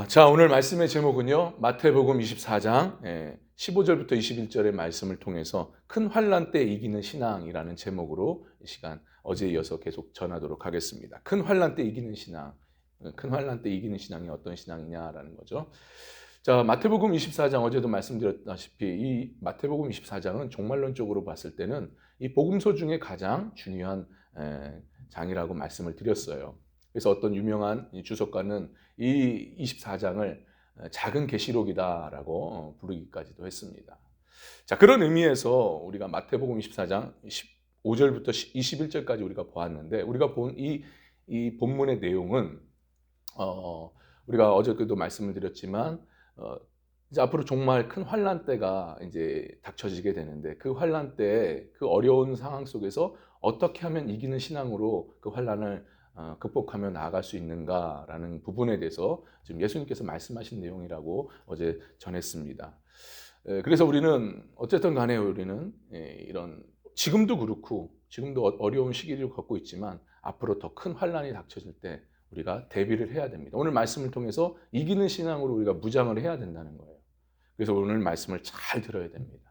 자, 오늘 말씀의 제목은요. 마태복음 24장 15절부터 21절의 말씀을 통해서 큰 환난 때 이기는 신앙이라는 제목으로 이 시간 어제에 이어서 계속 전하도록 하겠습니다. 큰 환난 때 이기는 신앙. 큰 환난 때 이기는 신앙이 어떤 신앙이냐라는 거죠. 자, 마태복음 24장 어제도 말씀드렸다시피 이 마태복음 24장은 종말론적으로 봤을 때는 이 복음서 중에 가장 중요한 장이라고 말씀을 드렸어요. 그래서 어떤 유명한 주석가는 이 24장을 작은 계시록이다라고 부르기까지도 했습니다. 자, 그런 의미에서 우리가 마태복음 24장 15절부터 21절까지 우리가 보았는데 우리가 본 이 본문의 내용은 우리가 어저께도 말씀을 드렸지만 이제 앞으로 정말 큰 환난 때가 이제 닥쳐지게 되는데 그 환난 때 그 어려운 상황 속에서 어떻게 하면 이기는 신앙으로 그 환난을 극복하며 나아갈 수 있는가라는 부분에 대해서 지금 예수님께서 말씀하신 내용이라고 어제 전했습니다. 그래서 우리는 어쨌든 간에 우리는 이런 지금도 그렇고 지금도 어려운 시기를 겪고 있지만 앞으로 더 큰 환난이 닥쳐질 때 우리가 대비를 해야 됩니다. 오늘 말씀을 통해서 이기는 신앙으로 우리가 무장을 해야 된다는 거예요. 그래서 오늘 말씀을 잘 들어야 됩니다.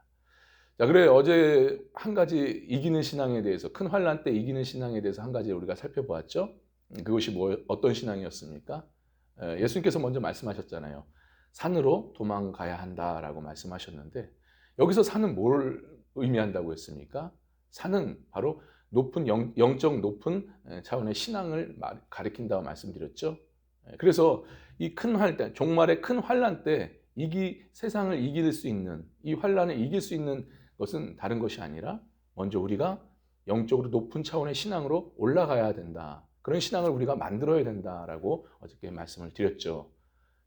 자, 그래 어제 한 가지 이기는 신앙에 대해서 큰 환난 때 이기는 신앙에 대해서 한 가지 우리가 살펴보았죠. 그것이 어떤 신앙이었습니까? 예수님께서 먼저 말씀하셨잖아요. 산으로 도망가야 한다라고 말씀하셨는데 여기서 산은 뭘 의미한다고 했습니까? 산은 바로 높은 영적 높은 차원의 신앙을 가리킨다고 말씀드렸죠. 그래서 이 큰 환난, 종말의 큰 환난 때 세상을 이길 수 있는 이 환난을 이길 수 있는 것은 다른 것이 아니라 먼저 우리가 영적으로 높은 차원의 신앙으로 올라가야 된다. 그런 신앙을 우리가 만들어야 된다라고 어저께 말씀을 드렸죠.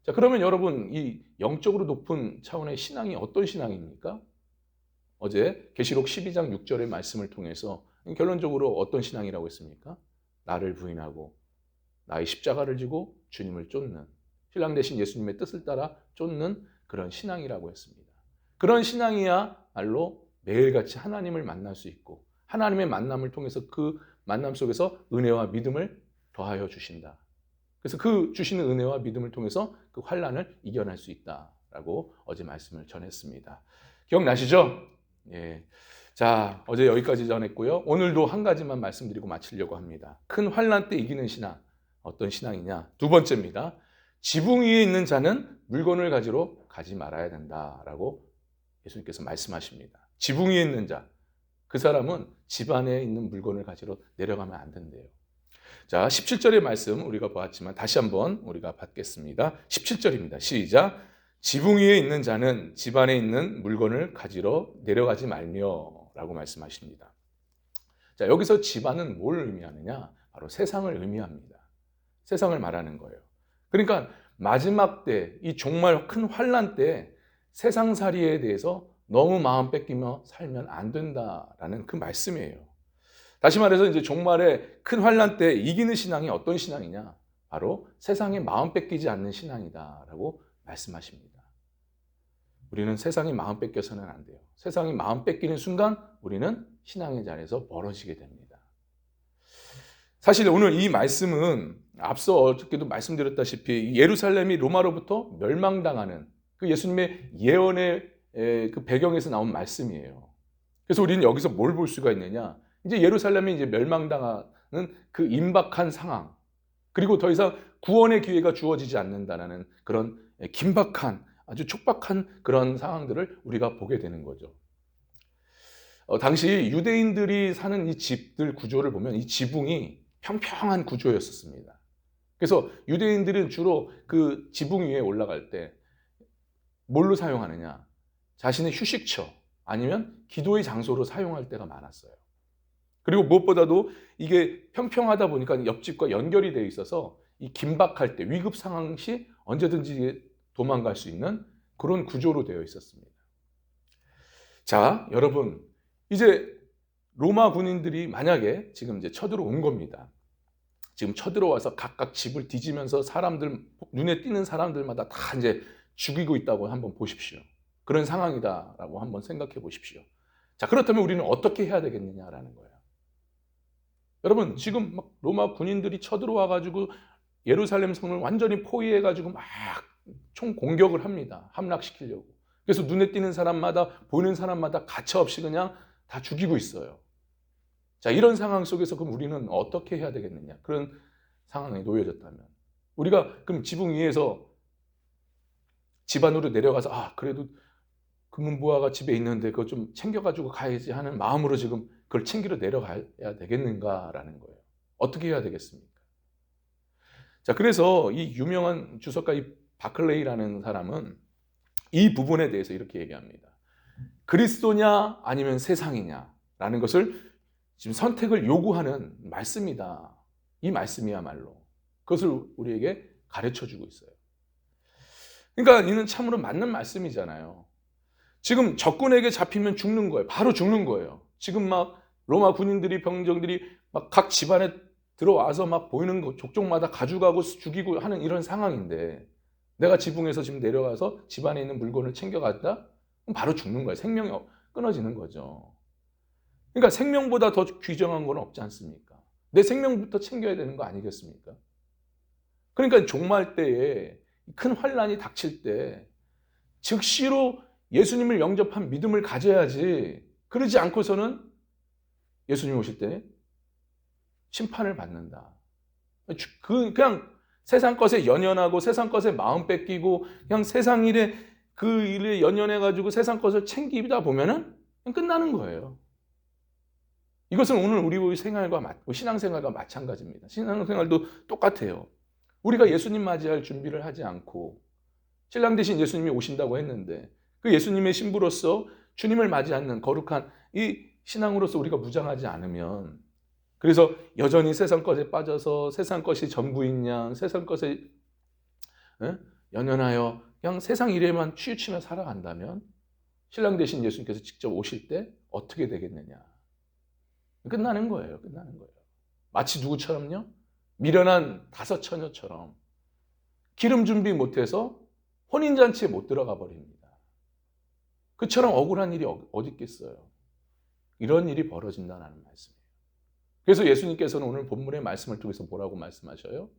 자, 그러면 여러분 이 영적으로 높은 차원의 신앙이 어떤 신앙입니까? 어제 계시록 12장 6절의 말씀을 통해서 결론적으로 어떤 신앙이라고 했습니까? 나를 부인하고 나의 십자가를 지고 주님을 쫓는 신랑 되신 예수님의 뜻을 따라 쫓는 그런 신앙이라고 했습니다. 그런 신앙이야말로 매일같이 하나님을 만날 수 있고 하나님의 만남을 통해서 그 만남 속에서 은혜와 믿음을 더하여 주신다. 그래서 그 주시는 은혜와 믿음을 통해서 그 환난을 이겨낼 수 있다라고 어제 말씀을 전했습니다. 기억나시죠? 예. 자, 어제 여기까지 전했고요. 오늘도 한 가지만 말씀드리고 마치려고 합니다. 큰 환난 때 이기는 신앙. 어떤 신앙이냐? 두 번째입니다. 지붕 위에 있는 자는 물건을 가지러 가지 말아야 된다라고 예수님께서 말씀하십니다. 지붕 위에 있는 자, 그 사람은 집 안에 있는 물건을 가지러 내려가면 안 된대요. 자, 17절의 말씀 우리가 보았지만 다시 한번 우리가 받겠습니다. 17절입니다. 시작. 지붕 위에 있는 자는 집 안에 있는 물건을 가지러 내려가지 말며 라고 말씀하십니다. 자, 여기서 집안은 뭘 의미하느냐? 바로 세상을 의미합니다. 세상을 말하는 거예요. 그러니까 마지막 때, 이 정말 큰 환난 때 세상살이에 대해서 너무 마음 뺏기며 살면 안 된다라는 그 말씀이에요. 다시 말해서 이제 종말의 큰 환난 때 이기는 신앙이 어떤 신앙이냐? 바로 세상에 마음 뺏기지 않는 신앙이다라고 말씀하십니다. 우리는 세상에 마음 뺏겨서는 안 돼요. 세상이 마음 뺏기는 순간 우리는 신앙의 자리에서 멀어지게 됩니다. 사실 오늘 이 말씀은 앞서 어저께도 말씀드렸다시피 예루살렘이 로마로부터 멸망당하는 그 예수님의 예언의 그 배경에서 나온 말씀이에요. 그래서 우리는 여기서 뭘 볼 수가 있느냐? 이제 예루살렘이 이제 멸망당하는 그 임박한 상황, 그리고 더 이상 구원의 기회가 주어지지 않는다는 그런 긴박한 아주 촉박한 그런 상황들을 우리가 보게 되는 거죠. 당시 유대인들이 사는 이 집들 구조를 보면 이 지붕이 평평한 구조였었습니다. 그래서 유대인들은 주로 그 지붕 위에 올라갈 때 뭘로 사용하느냐? 자신의 휴식처 아니면 기도의 장소로 사용할 때가 많았어요. 그리고 무엇보다도 이게 평평하다 보니까 옆집과 연결이 되어 있어서 이 긴박할 때 위급 상황 시 언제든지 도망갈 수 있는 그런 구조로 되어 있었습니다. 자, 여러분, 이제 로마 군인들이 만약에 지금 이제 쳐들어온 겁니다. 지금 쳐들어와서 각각 집을 뒤지면서 사람들, 눈에 띄는 사람들마다 다 이제 죽이고 있다고 한번 보십시오. 그런 상황이다라고 한번 생각해 보십시오. 자, 그렇다면 우리는 어떻게 해야 되겠느냐라는 거예요. 여러분, 지금 막 로마 군인들이 쳐들어와가지고 예루살렘 성을 완전히 포위해가지고 막 총 공격을 합니다. 함락시키려고. 그래서 눈에 띄는 사람마다, 보이는 사람마다 가차없이 그냥 다 죽이고 있어요. 자, 이런 상황 속에서 그럼 우리는 어떻게 해야 되겠느냐? 그런 상황에 놓여졌다면. 우리가 그럼 지붕 위에서 집 안으로 내려가서 그래도 금은보화가 집에 있는데 그거 좀 챙겨가지고 가야지 하는 마음으로 지금 그걸 챙기러 내려가야 되겠는가라는 거예요. 어떻게 해야 되겠습니까? 자, 그래서 이 유명한 주석가 이 바클레이라는 사람은 이 부분에 대해서 이렇게 얘기합니다. 그리스도냐 아니면 세상이냐라는 것을 지금 선택을 요구하는 말씀이다. 이 말씀이야말로 그것을 우리에게 가르쳐주고 있어요. 그러니까 이는 참으로 맞는 말씀이잖아요. 지금 적군에게 잡히면 죽는 거예요. 바로 죽는 거예요. 지금 막 로마 군인들이, 병정들이 막 각 집안에 들어와서 막 보이는 거 족족마다 가져가고 죽이고 하는 이런 상황인데, 내가 지붕에서 지금 내려가서 집안에 있는 물건을 챙겨갔다? 그럼 바로 죽는 거예요. 생명이 끊어지는 거죠. 그러니까 생명보다 더 귀중한 건 없지 않습니까? 내 생명부터 챙겨야 되는 거 아니겠습니까? 그러니까 종말 때에 큰 환란이 닥칠 때 즉시로 예수님을 영접한 믿음을 가져야지, 그러지 않고서는 예수님 오실 때 심판을 받는다. 그냥 세상 것에 연연하고 세상 것에 마음 뺏기고 그냥 세상 일에 그 일에 연연해가지고 세상 것을 챙기다 보면은 그냥 끝나는 거예요. 이것은 오늘 우리 생활과 신앙생활과 마찬가지입니다. 신앙생활도 똑같아요. 우리가 예수님 맞이할 준비를 하지 않고 신랑 대신 예수님이 오신다고 했는데 그 예수님의 신부로서 주님을 맞이 않는 거룩한 이 신앙으로서 우리가 무장하지 않으면, 그래서 여전히 세상 것에 빠져서 세상 것이 전부인 양, 세상 것에 연연하여 그냥 세상 일에만 치우치며 살아간다면 신랑 대신 예수님께서 직접 오실 때 어떻게 되겠느냐? 끝나는 거예요. 끝나는 거예요. 마치 누구처럼요? 미련한 다섯 처녀처럼 기름 준비 못해서 혼인잔치에 못 들어가 버립니다. 그처럼 억울한 일이 어디 있겠어요? 이런 일이 벌어진다는 말씀이에요. 그래서 예수님께서는 오늘 본문의 말씀을 통해서 뭐라고 말씀하셔요?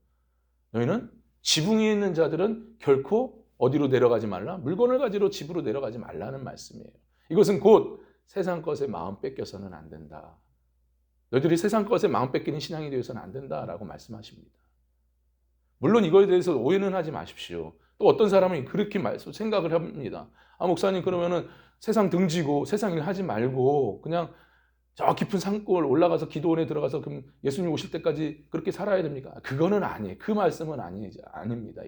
너희는 지붕 위에 있는 자들은 결코 어디로 내려가지 말라? 물건을 가지러 집으로 내려가지 말라는 말씀이에요. 이것은 곧 세상 것에 마음 뺏겨서는 안 된다. 너희들이 세상 것에 마음 뺏기는 신앙이 되어서는 안 된다라고 말씀하십니다. 물론 이거에 대해서 오해는 하지 마십시오. 또 어떤 사람은 그렇게 생각을 합니다. 목사님, 그러면은 세상 등지고 세상 일 하지 말고 그냥 저 깊은 산골 올라가서 기도원에 들어가서 그럼 예수님 오실 때까지 그렇게 살아야 됩니까? 그거는 아니에요. 그 말씀은 아닙니다.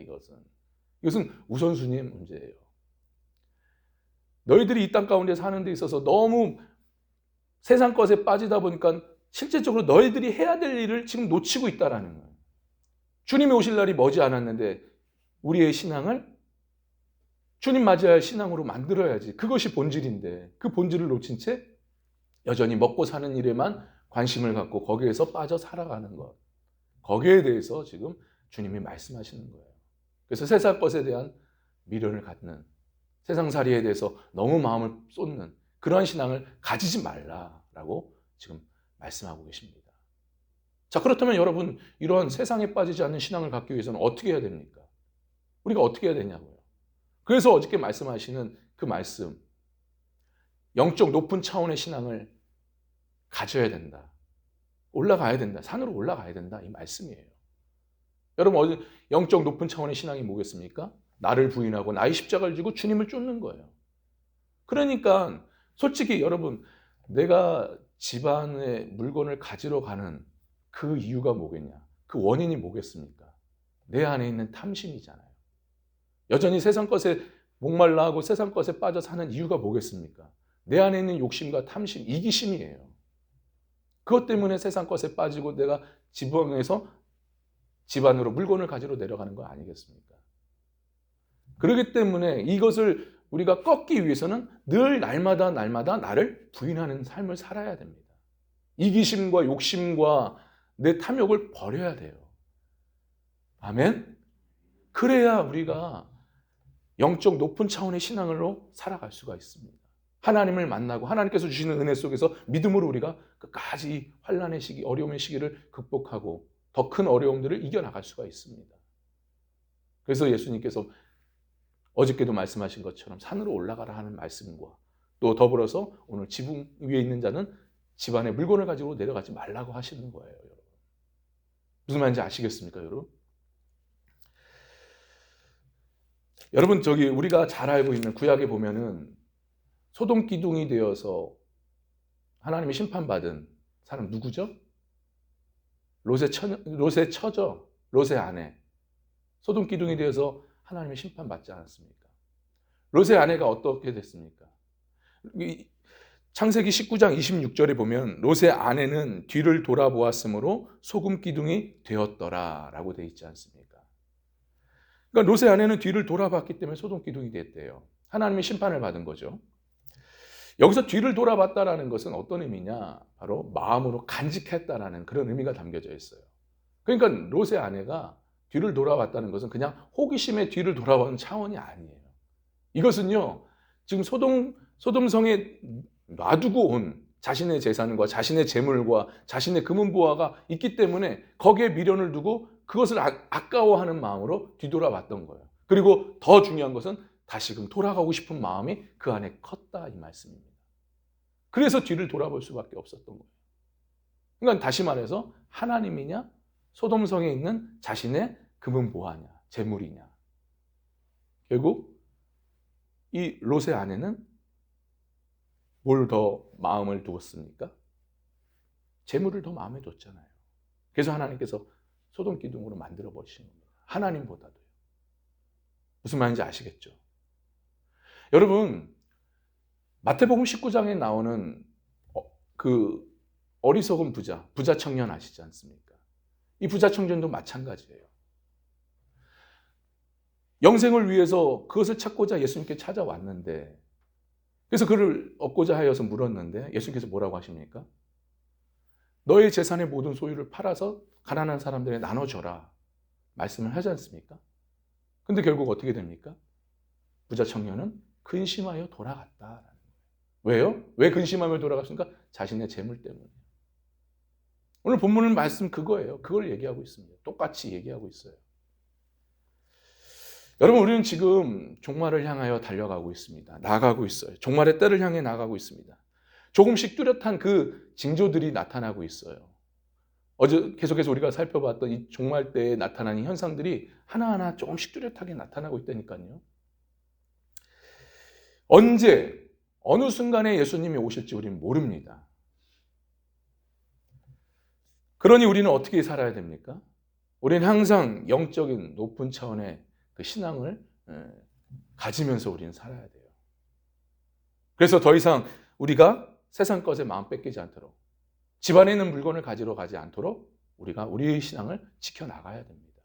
이것은 우선순위의 문제예요. 너희들이 이 땅 가운데 사는 데 있어서 너무 세상 것에 빠지다 보니까 실제적으로 너희들이 해야 될 일을 지금 놓치고 있다라는 거예요. 주님이 오실 날이 머지 않았는데 우리의 신앙을 주님 맞이할 신앙으로 만들어야지. 그것이 본질인데 그 본질을 놓친 채 여전히 먹고 사는 일에만 관심을 갖고 거기에서 빠져 살아가는 것, 거기에 대해서 지금 주님이 말씀하시는 거예요. 그래서 세상 것에 대한 미련을 갖는, 세상살이에 대해서 너무 마음을 쏟는 그러한 신앙을 가지지 말라라고 지금 말씀하고 계십니다. 자, 그렇다면 여러분, 이러한 세상에 빠지지 않는 신앙을 갖기 위해서는 어떻게 해야 됩니까? 우리가 어떻게 해야 되냐고요. 그래서 어저께 말씀하시는 그 말씀, 영적 높은 차원의 신앙을 가져야 된다. 올라가야 된다. 산으로 올라가야 된다. 이 말씀이에요. 여러분, 영적 높은 차원의 신앙이 뭐겠습니까? 나를 부인하고 나의 십자가를 지고 주님을 쫓는 거예요. 그러니까 솔직히 여러분, 내가 집안에 물건을 가지러 가는 그 이유가 뭐겠냐? 그 원인이 뭐겠습니까? 내 안에 있는 탐심이잖아요. 여전히 세상 것에 목말라 하고 세상 것에 빠져 사는 이유가 뭐겠습니까? 내 안에 있는 욕심과 탐심, 이기심이에요. 그것 때문에 세상 것에 빠지고 내가 지붕에서 집안으로 물건을 가지러 내려가는 거 아니겠습니까? 그렇기 때문에 이것을 우리가 꺾기 위해서는 늘 날마다 나를 부인하는 삶을 살아야 됩니다. 이기심과 욕심과 내 탐욕을 버려야 돼요. 아멘? 그래야 우리가 영적 높은 차원의 신앙으로 살아갈 수가 있습니다. 하나님을 만나고 하나님께서 주시는 은혜 속에서 믿음으로 우리가 끝까지 이 환난의 시기, 어려움의 시기를 극복하고 더 큰 어려움들을 이겨나갈 수가 있습니다. 그래서 예수님께서 어저께도 말씀하신 것처럼 산으로 올라가라 하는 말씀과 또 더불어서 오늘 지붕 위에 있는 자는 집안에 물건을 가지고 내려가지 말라고 하시는 거예요. 여러분. 무슨 말인지 아시겠습니까, 여러분? 여러분, 우리가 잘 알고 있는 구약에 보면은 소돔 기둥이 되어서 하나님의 심판받은 사람 누구죠? 롯의 처죠. 롯의 아내. 소돔 기둥이 되어서 하나님의 심판받지 않았습니까? 롯의 아내가 어떻게 됐습니까? 창세기 19장 26절에 보면 롯의 아내는 뒤를 돌아보았으므로 소금 기둥이 되었더라라고 되어 있지 않습니까? 그러니까 롯의 아내는 뒤를 돌아봤기 때문에 소돔 기둥이 됐대요. 하나님의 심판을 받은 거죠. 여기서 뒤를 돌아봤다라는 것은 어떤 의미냐? 바로 마음으로 간직했다라는 그런 의미가 담겨져 있어요. 그러니까 롯의 아내가 뒤를 돌아봤다는 것은 그냥 호기심에 뒤를 돌아보는 차원이 아니에요. 이것은요, 지금 소돔성에 놔두고 온 자신의 재산과 자신의 재물과 자신의 금은보화가 있기 때문에 거기에 미련을 두고 그것을 아까워하는 마음으로 뒤돌아봤던 거예요. 그리고 더 중요한 것은 다시금 돌아가고 싶은 마음이 그 안에 컸다 이 말씀입니다. 그래서 뒤를 돌아볼 수밖에 없었던 거예요. 그러니까 다시 말해서 하나님이냐 소돔성에 있는 자신의 금은보화냐 재물이냐. 결국 이 롯의 아내는 뭘 더 마음을 두었습니까? 재물을 더 마음에 뒀잖아요. 그래서 하나님께서 소돔 기둥으로 만들어 버리신 겁니다. 하나님보다도요. 무슨 말인지 아시겠죠? 여러분, 마태복음 19장에 나오는 그 어리석은 부자 청년 아시지 않습니까? 이 부자 청년도 마찬가지예요. 영생을 위해서 그것을 찾고자 예수님께 찾아왔는데, 그래서 그를 얻고자 하여서 물었는데 예수님께서 뭐라고 하십니까? 너의 재산의 모든 소유를 팔아서 가난한 사람들에 나눠줘라 말씀을 하지 않습니까? 근데 결국 어떻게 됩니까? 부자 청년은 근심하여 돌아갔다라는 거예요. 왜요? 왜 근심하며 돌아갔습니까? 자신의 재물 때문에. 오늘 본문 말씀 그거예요. 그걸 얘기하고 있습니다. 똑같이 얘기하고 있어요. 여러분, 우리는 지금 종말을 향하여 달려가고 있습니다. 나아가고 있어요. 종말의 때를 향해 나아가고 있습니다. 조금씩 뚜렷한 그 징조들이 나타나고 있어요. 어제 계속해서 우리가 살펴봤던 이 종말 때에 나타나는 현상들이 하나하나 조금씩 뚜렷하게 나타나고 있다니까요. 언제, 어느 순간에 예수님이 오실지 우리는 모릅니다. 그러니 우리는 어떻게 살아야 됩니까? 우리는 항상 영적인 높은 차원의 그 신앙을 가지면서 우리는 살아야 돼요. 그래서 더 이상 우리가 세상 것에 마음 뺏기지 않도록, 집안에 있는 물건을 가지러 가지 않도록 우리가 우리의 신앙을 지켜나가야 됩니다.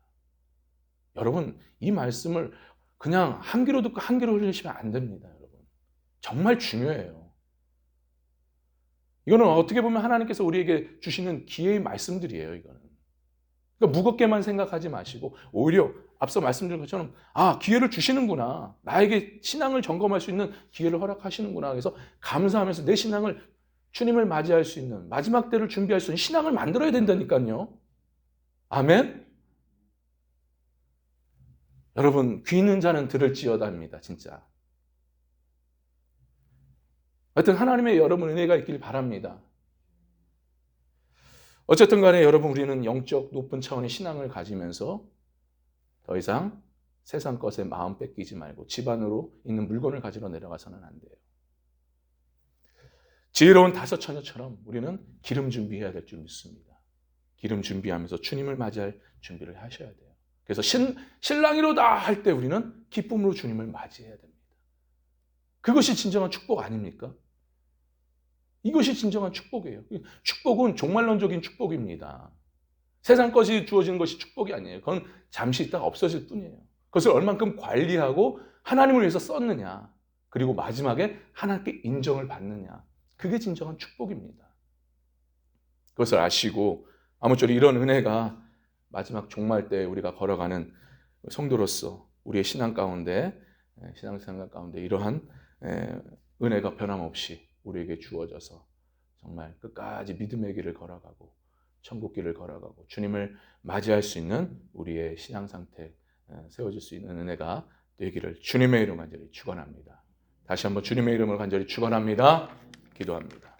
여러분, 이 말씀을 그냥 한 귀로 듣고 한 귀로 흘리시면 안 됩니다. 여러분, 정말 중요해요. 이거는 어떻게 보면 하나님께서 우리에게 주시는 기회의 말씀들이에요. 이거는. 그러니까 무겁게만 생각하지 마시고 오히려 앞서 말씀드린 것처럼 기회를 주시는구나. 나에게 신앙을 점검할 수 있는 기회를 허락하시는구나. 그래서 감사하면서 내 신앙을 주님을 맞이할 수 있는 마지막 때를 준비할 수 있는 신앙을 만들어야 된다니까요. 아멘? 여러분, 귀 있는 자는 들을지어다입니다. 진짜. 하여튼 하나님의 여러분 은혜가 있길 바랍니다. 어쨌든 간에 여러분, 우리는 영적 높은 차원의 신앙을 가지면서 더 이상 세상 것에 마음 뺏기지 말고 집안으로 있는 물건을 가지러 내려가서는 안 돼요. 지혜로운 다섯 처녀처럼 우리는 기름 준비해야 될 줄 믿습니다. 기름 준비하면서 주님을 맞이할 준비를 하셔야 돼요. 그래서 신랑이로다 할 때 우리는 기쁨으로 주님을 맞이해야 됩니다. 그것이 진정한 축복 아닙니까? 이것이 진정한 축복이에요. 축복은 종말론적인 축복입니다. 세상 것이 주어지는 것이 축복이 아니에요. 그건 잠시 있다가 없어질 뿐이에요. 그것을 얼만큼 관리하고 하나님을 위해서 썼느냐, 그리고 마지막에 하나님께 인정을 받느냐, 그게 진정한 축복입니다. 그것을 아시고 아무쪼록 이런 은혜가 마지막 종말 때 우리가 걸어가는 성도로서 우리의 신앙 가운데, 신앙생활 가운데 이러한 은혜가 변함없이 우리에게 주어져서 정말 끝까지 믿음의 길을 걸어가고 천국길을 걸어가고 주님을 맞이할 수 있는 우리의 신앙 상태 세워질 수 있는 은혜가 되기를 주님의 이름 간절히 축원합니다. 다시 한번 주님의 이름을 간절히 축원합니다. 기도합니다.